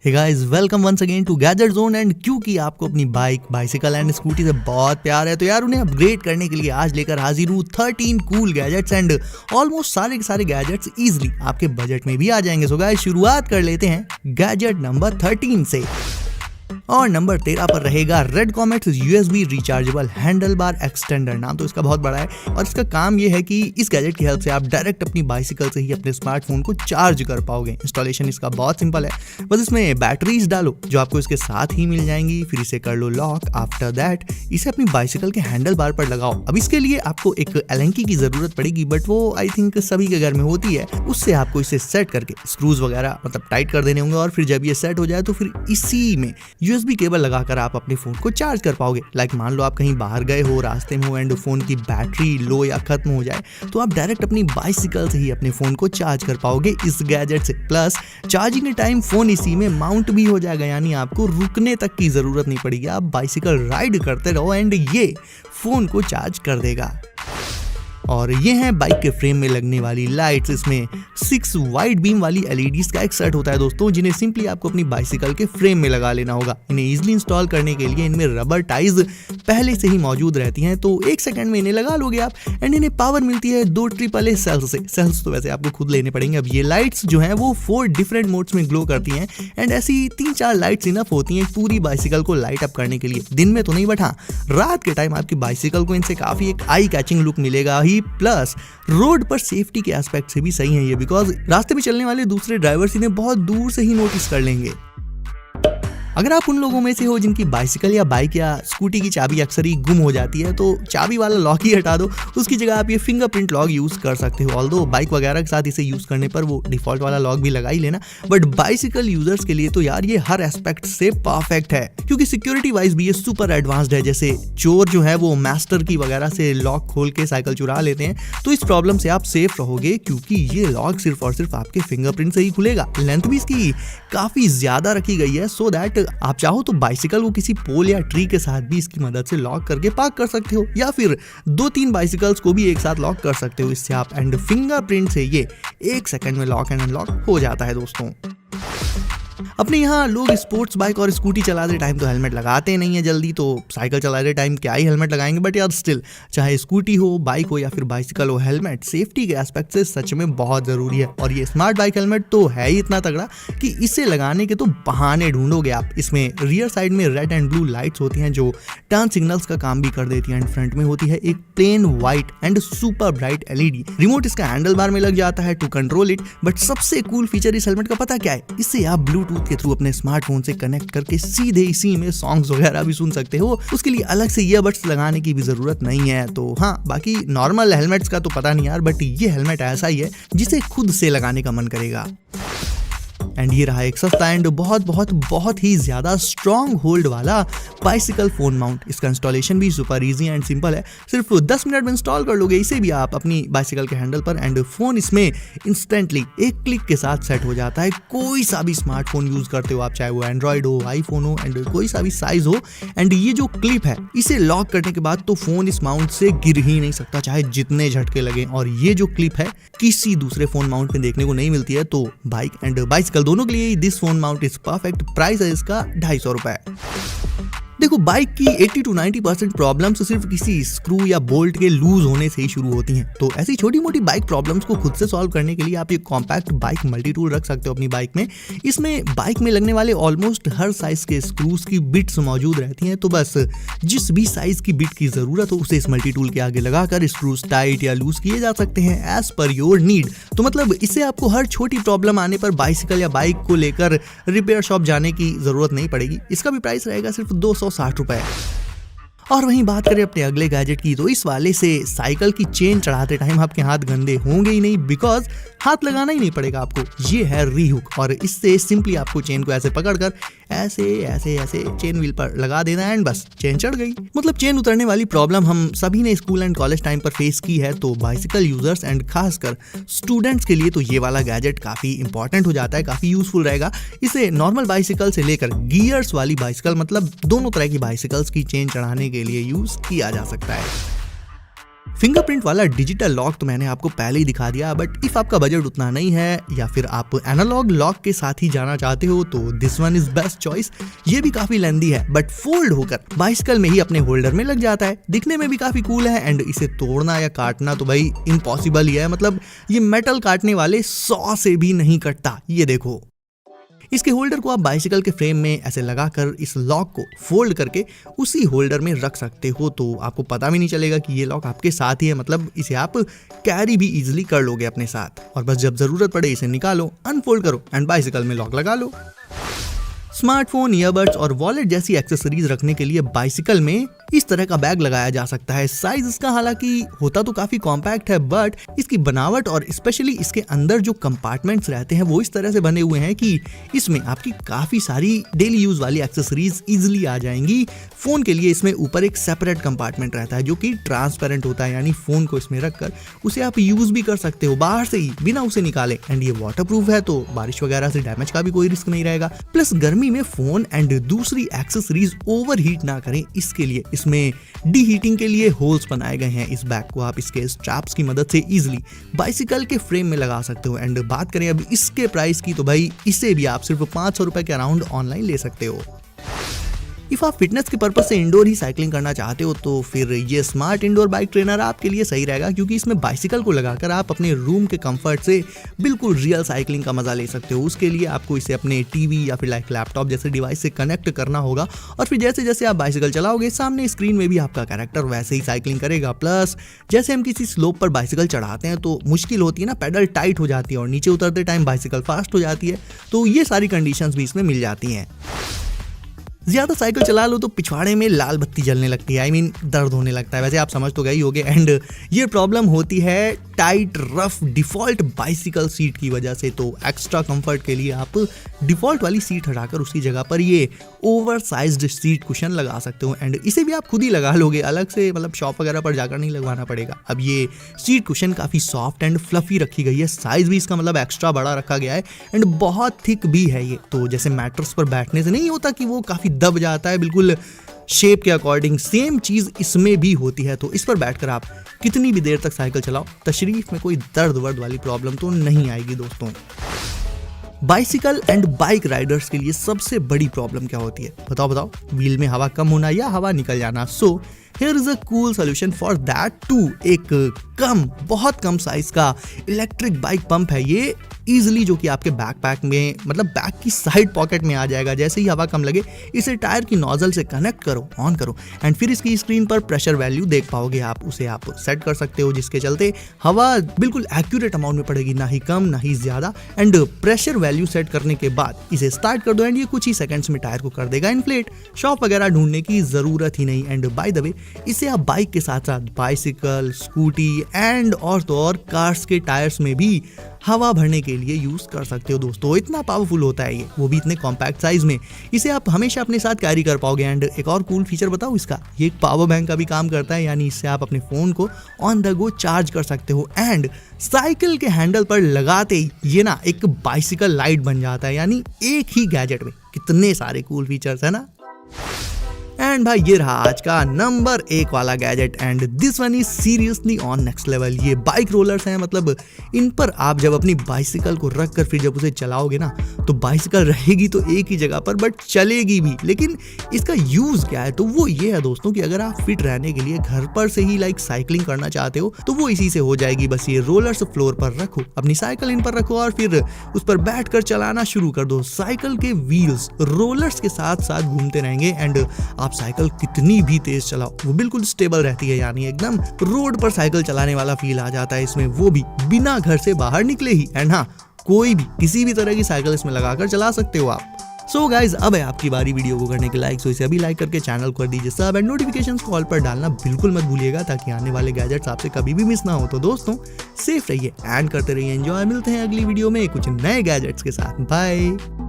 Hey guys, welcome once again to Gadget Zone. And क्योंकि आपको अपनी बाइक, बाइसिकल एंड स्कूटी से बहुत प्यार है तो यार उन्हें अपग्रेड करने के लिए आज लेकर हाजिर हूँ 13 कूल गैजेट्स। एंड ऑलमोस्ट सारे के सारे गैजेट्स इजीली आपके बजट में भी आ जाएंगे। सो गाइस, शुरुआत कर लेते हैं गैजेट नंबर 13 से। और नंबर 13 पर रहेगा red comet USB rechargeable handle bar extender. नाम तो इसका बहुत बड़ा है और इसका काम ये है कि इस गैजेट की हेल्प से आप डायरेक्ट अपनी बाइसिकल से ही अपने स्मार्टफोन को चार्ज कर पाओगे। इंस्टॉलेशन इसका बहुत सिंपल है, बस इसमें बैटरीज डालो जो आपको इसके साथ ही मिल जाएंगी, फिर इसे कर लो लॉक। आफ्टर दैट इसे अपनी बाइसिकल के हैंडल बार पर लगाओ। अब इसके लिए आपको एक एलेंकी की जरूरत पड़ेगी, बट वो आई थिंक सभी के घर में होती है। उससे आपको इसे सेट करके स्क्रूज वगैरह मतलब टाइट कर देने होंगे और फिर जब ये सेट हो जाए तो फिर इसी में USB केबल लगाकर आप अपने फोन को चार्ज कर पाओगे। लाइक मान लो आप कहीं बाहर गए हो, रास्ते में हो एंड फोन की बैटरी लो या खत्म हो जाए तो आप डायरेक्ट अपनी बाइसिकल से ही अपने फोन को चार्ज कर पाओगे इस गैजेट से। प्लस चार्जिंग के टाइम फोन इसी में माउंट भी हो जाएगा, यानी आपको रुकने तक की जरूरत नहीं पड़ेगी। आप बाइसिकल राइड करते रहो एंड ये फोन को चार्ज कर देगा। और ये हैं बाइक के फ्रेम में लगने वाली लाइट्स। इसमें 6 वाइड बीम वाली LEDs का एक सेट होता है दोस्तों, जिन्हें सिंपली आपको अपनी बाइसिकल के फ्रेम में लगा लेना होगा। इन्हें इजीली इंस्टॉल करने के लिए इनमें रबर टाइज पहले से ही मौजूद रहती हैं, तो 1 सेकंड में इन्हें लगा लोगे आप। एंड इन्हें पावर मिलती है 2 AAA सेल्स से। सेल्स तो वैसे आपको खुद लेने पड़ेंगे। अब ये लाइट्स जो हैं वो 4 डिफरेंट मोड्स में ग्लो करती हैं एंड ऐसी 3-4 लाइट्स इनफ होती हैं पूरी बाइसिकल को लाइट अप करने के लिए। दिन में तो नहीं, बट हाँ रात के टाइम आपकी बाइसिकल को इनसे काफी एक आई कैचिंग लुक मिलेगा ही। प्लस रोड पर सेफ्टी के एस्पेक्ट से भी सही है ये, बिकॉज रास्ते में चलने वाले दूसरे ड्राइवर्स इन्हें बहुत दूर से ही नोटिस कर लेंगे। अगर आप उन लोगों में से हो जिनकी बाइसिकल या बाइक या स्कूटी की चाबी अक्सर ही गुम हो जाती है तो चाबी वाला लॉक ही हटा दो, उसकी जगह आप ये फिंगरप्रिंट लॉक यूज कर सकते हो। ऑल्दो बाइक वगैरह के साथ इसे यूज करने पर वो डिफॉल्ट वाला लॉक भी लगा ही लेना, बट बाइसिकल यूजर्स के लिए तो यार ये हर एस्पेक्ट से परफेक्ट है, क्योंकि सिक्योरिटी वाइज भी ये सुपर एडवांस्ड है। जैसे चोर जो है वो मास्टर की वगैरह से लॉक खोल के साइकिल चुरा लेते हैं, तो इस प्रॉब्लम से आप सेफ रहोगे क्योंकि ये लॉक सिर्फ और सिर्फ आपके फिंगरप्रिंट से ही खुलेगा। लेंथ भी इसकी काफी ज्यादा रखी गई है, सो दैट आप चाहो तो बाइसिकल को किसी पोल या ट्री के साथ भी इसकी मदद से लॉक करके पार्क कर सकते हो, या फिर 2-3 बाइसिकल्स को भी एक साथ लॉक कर सकते हो इससे आप। एंड फिंगरप्रिंट से ये 1 सेकंड में लॉक एंड अनलॉक हो जाता है दोस्तों। अपने यहाँ लोग स्पोर्ट्स बाइक और स्कूटी चलाते टाइम तो हेलमेट लगाते नहीं है जल्दी, तो साइकिल चलाते टाइम क्या ही हेलमेट लगाएंगे। बट यार स्टिल, चाहे स्कूटी हो, बाइक हो या फिर बाइसिकल हो, हेलमेट सेफ्टी के एस्पेक्ट से सच में बहुत जरूरी है। और ये स्मार्ट बाइक हेलमेट तो है ही इतना तगड़ा कि इसे लगाने के तो बहाने ढूंढोगे आप। इसमें रियर साइड में रेड एंड ब्लू लाइट्स होती हैं जो टर्न सिग्नल्स का काम भी कर देती हैं। एंड फ्रंट में होती है एक plain white and super bright LED। Remote इसका हैंडल बार में लग जाता है टू कंट्रोल इट। बट सबसे कूल फीचर इस हेलमेट का पता क्या है? इससे आप ब्लूटूथ के थ्रू अपने स्मार्टफोन से कनेक्ट करके सीधे इसी में सॉन्ग्स वगैरह भी सुन सकते हो। उसके लिए अलग से ईयरबड्स लगाने की भी जरूरत नहीं है। तो हाँ, बाकी नॉर्मल हेलमेट्स का तो पता नहीं यार, बट ये हेलमेट ऐसा ही है जिसे खुद से लगाने का मन करेगा। एंड ये रहा एक सस्ता एंड बहुत ही ज्यादा स्ट्रॉन्ग होल्ड वाला बाइसिकल फोन माउंट। इसका इंस्टॉलेशन भी सुपर इजी एंड सिंपल है, सिर्फ 10 मिनट में इंस्टॉल कर लोगे इसे भी आप अपनी बाइसिकल के हैंडल पर। एंड फोन इसमें इंस्टेंटली एक क्लिक के साथ सेट हो जाता है। कोई सा भी स्मार्टफोन यूज करते हो आप, चाहे वो एंड्रॉइड हो, आईफोन हो एंड कोई सा भी साइज हो। एंड ये जो क्लिप है इसे लॉक करने के बाद तो फोन इस माउंट से गिर ही नहीं सकता, चाहे जितने झटके लगे। और ये जो क्लिप है किसी दूसरे फोन माउंट में देखने को नहीं मिलती है, तो बाइक एंड बाइसिकल दोनों के लिए this phone mount is perfect. Price है इसका 250 रुपए। देखो, बाइक की 80 to 90% प्रॉब्लम्स सिर्फ किसी स्क्रू या बोल्ट के लूज होने से ही शुरू होती हैं। तो ऐसी छोटी मोटी बाइक प्रॉब्लम्स को खुद से सॉल्व करने के लिए आप ये कॉम्पैक्ट बाइक मल्टी टूल रख सकते हो अपनी बाइक में। इसमें बाइक में लगने वाले ऑलमोस्ट हर साइज के स्क्रूज की बिट्स मौजूद रहती हैं, तो बस जिस भी साइज की बिट की जरूरत हो उसे इस मल्टी टूल के आगे लगाकर स्क्रूज टाइट या लूज किए जा सकते हैं एज पर योर नीड। तो मतलब इससे आपको हर छोटी प्रॉब्लम आने पर बाइसिकल या बाइक को लेकर रिपेयर शॉप जाने की जरूरत नहीं पड़ेगी। इसका भी प्राइस रहेगा सिर्फ 260 रुपए। और वहीं बात करें अपने अगले गैजेट की, तो इस वाले से साइकिल की चेन चढ़ाते टाइम आपके हाथ गंदे होंगे ही नहीं, बिकॉज हाथ लगाना ही नहीं पड़ेगा आपको। ये है रीहुक और इससे सिंपली आपको चेन को ऐसे पकड़कर ऐसे ऐसे ऐसे चेन व्हील पर लगा देना एंड बस चेन चढ़ गई। मतलब चेन उतरने वाली प्रॉब्लम हम सभी ने स्कूल एंड कॉलेज टाइम पर फेस की है, तो बाइसिकल यूजर्स एंड खासकर स्टूडेंट्स के लिए तो ये वाला गैजेट काफी इंपॉर्टेंट हो जाता है, काफी यूजफुल रहेगा। इसे नॉर्मल बाइसिकल से लेकर गियर्स वाली बाइसिकल, मतलब दोनों तरह की बाइसिकल्स की चेन चढ़ाने के लिए यूज किया जा सकता है। फिंगरप्रिंट वाला डिजिटल लॉक तो मैंने आपको पहले ही दिखा दिया, बट इफ आपका बजट उतना नहीं है या फिर आप एनालॉग लॉक के साथ ही जाना चाहते हो तो this one is best choice. ये भी काफी लेंदी है बट फोल्ड होकर बाइसिकल में ही अपने होल्डर में लग जाता है। दिखने में भी काफी कूल है एंड इसे तोड़ना या काटना तो भाई इम्पॉसिबल ही है। मतलब ये मेटल काटने वाले 100 से भी नहीं कटता। ये देखो, इसके होल्डर को आप बाइसिकल के फ्रेम में ऐसे लगाकर इस लॉक को फोल्ड करके उसी होल्डर में रख सकते हो, तो आपको पता भी नहीं चलेगा कि ये लॉक आपके साथ ही है। मतलब इसे आप कैरी भी इजीली कर लोगे अपने साथ, और बस जब जरूरत पड़े इसे निकालो, अनफोल्ड करो एंड बाइसिकल में लॉक लगा लो। स्मार्टफोन, ईयरबड्स और वॉलेट जैसी एक्सेसरीज रखने के लिए बाइसिकल में इस तरह का बैग लगाया जा सकता है। साइज इसका हालांकि होता तो काफी कॉम्पैक्ट है, बट इसकी बनावट और स्पेशली इसके अंदर जो कंपार्टमेंट्स रहते हैं वो इस तरह से बने हुए हैं कि इसमें आपकी काफी सारी डेली यूज वाली एक्सेसरीज इजिली आ जाएंगी। फोन के लिए इसमें ऊपर एक सेपरेट कंपार्टमेंट रहता है जो कि ट्रांसपेरेंट होता है, यानी फोन को इसमें रखकर उसे आप यूज भी कर सकते हो बाहर से ही बिना उसे निकाले। एंड ये वाटर प्रूफ है तो बारिश वगैरह से डैमेज का भी कोई रिस्क नहीं रहेगा। प्लस गर्मी में फोन एंड दूसरी एक्सेसरीज ओवरहीट ना करें, इसके लिए इसमें डी हीटिंग के लिए होल्स बनाए गए हैं। इस बैग को आप इसके स्ट्रैप्स की मदद से इजीली बाइसिकल के फ्रेम में लगा सकते हो। एंड बात करें अब इसके प्राइस की तो भाई इसे भी आप सिर्फ 500 रुपए के अराउंड ऑनलाइन ले सकते हो। इफ आप फिटनेस के पर्पज से इंडोर ही साइकिलिंग करना चाहते हो तो फिर ये स्मार्ट इंडोर बाइक ट्रेनर आपके लिए सही रहेगा, क्योंकि इसमें बाइसिकल को लगाकर आप अपने रूम के कंफर्ट से बिल्कुल रियल साइकिलिंग का मजा ले सकते हो। उसके लिए आपको इसे अपने टीवी या फिर लाइक लैपटॉप जैसे डिवाइस से कनेक्ट करना होगा, और फिर जैसे जैसे आप बाइसिकल चलाओगे सामने स्क्रीन में भी आपका कैरेक्टर वैसे ही साइकिलिंग करेगा। प्लस जैसे हम किसी स्लोप पर बाइसिकल चढ़ाते हैं तो मुश्किल होती है ना, पेडल टाइट हो जाती है और नीचे उतरते टाइम बाइसिकल फास्ट हो जाती है, तो ये सारी कंडीशंस भी इसमें मिल जाती हैं। ज्यादा साइकिल चला लो तो पिछवाड़े में लाल बत्ती जलने लगती है, आई मीन दर्द होने लगता है। वैसे आप समझ तो गए ही होंगे। एंड ये प्रॉब्लम होती है tight rough default bicycle seat की वजह से। तो एक्स्ट्रा कंफर्ट के लिए आप डिफॉल्ट वाली सीट हटाकर उसकी जगह पर ये ओवर साइज्ड सीट कुशन लगा सकते हो। एंड इसे भी आप खुद ही लगा लोगे, अलग से मतलब शॉप वगैरह पर जाकर नहीं लगवाना पड़ेगा। अब ये सीट कुशन काफी सॉफ्ट एंड फ्लफी रखी गई है, साइज भी इसका मतलब एक्स्ट्रा बड़ा रखा गया है एंड बहुत थिक भी है ये। तो जैसे मैट्रेस पर बैठने से नहीं होता कि वो काफी दब जाता है बिल्कुल शेप के अकॉर्डिंग, सेम चीज इसमें भी होती है। तो इस पर बैठकर आप कितनी भी देर तक साइकिल चलाओ, तशरीफ में कोई दर्द वर्द वाली प्रॉब्लम तो नहीं आएगी दोस्तों। बाइसिकल एंड बाइक राइडर्स के लिए सबसे बड़ी प्रॉब्लम क्या होती है बताओ? व्हील में हवा कम होना या हवा निकल जाना। So here is a cool solution for that too. एक बहुत कम साइज का इलेक्ट्रिक बाइक पंप है ये, इजिली जो कि आपके बैकपैक में मतलब बैक की साइड पॉकेट में आ जाएगा। जैसे ही हवा कम लगे इसे टायर की नोजल से कनेक्ट करो, ऑन करो एंड फिर इसकी स्क्रीन पर प्रेशर वैल्यू देख पाओगे आप, उसे आप सेट कर सकते हो जिसके चलते हवा बिल्कुल एक्यूरेट अमाउंट में पड़ेगी, ना ही कम ना ही ज्यादा। एंड प्रेशर वैल्यू सेट करने के बाद इसे स्टार्ट कर दो एंड ये कुछ ही सेकंड्स में टायर को कर देगा इन्फ्लेट। शॉप वगैरह ढूंढने की जरूरत ही नहीं। एंड बाय द वे इसे आप बाइक के साथ साथ बाइसिकल, स्कूटी एंड और तो और कार्स के टायर्स में भी हवा भरने के लिए यूज कर सकते हो दोस्तों। इतना पावरफुल होता है ये, वो भी इतने कॉम्पैक्ट साइज में। इसे आप हमेशा अपने साथ कैरी कर पाओगे। एंड एक और कूल फीचर बताऊं इसका, ये एक पावर बैंक का भी काम करता है, यानी इससे आप अपने फोन को ऑन द गो चार्ज कर सकते हो। एंड साइकिल के हैंडल पर लगाते ही ये ना एक बाइसिकल लाइट बन जाता है, यानी एक ही गैजेट में कितने सारे कूल फीचर्स है ना। एंड भाई ये रहा आज का नंबर 1 वाला gadget and this one is seriously on next level. ये बाइक रोलर्स हैं, मतलब इन पर आप जब अपनी बाइसिकल को रख कर फिर जब उसे चलाओगे ना तो बाइसिकल रहेगी तो एक ही जगह पर बट चलेगी भी। लेकिन इसका यूज क्या है तो वो ये है दोस्तों कि अगर आप फिट रहने के लिए घर पर से ही लाइक साइकिलिंग करना चाहते हो तो वो इसी से हो जाएगी। बस ये रोलर्स फ्लोर पर रखो, अपनी साइकिल इन पर रखो और फिर उस पर बैठ कर चलाना शुरू कर दो। साइकिल के व्हील्स रोलर्स के साथ साथ घूमते रहेंगे एंड आप साइकिल कितनी भी तेज चलाओ वो बिल्कुल स्टेबल रहती है, यानी एकदम रोड पर साइकिल चलाने वाला फील आ जाता है इसमें, वो भी बिना घर से बाहर निकले ही। एंड हाँ, कोई भी किसी भी तरह की साइकिल इसमें लगाकर चला सकते हो आप। सो गाइज अब है आपकी बारी वीडियो को करने के लाइक, सो इसे अभी लाइक करके चैनल कर दीजिए सब एंड नोटिफिकेशंस कॉल पर डालना बिल्कुल मत भूलिएगा ताकि आने वाले गैजेट्स आपसे कभी भी मिस ना हो। तो दोस्तों सेफ रहिए एंड करते रहिए एंजॉय। मिलते हैं अगली वीडियो में कुछ नए गैजेट्स के साथ। बाय।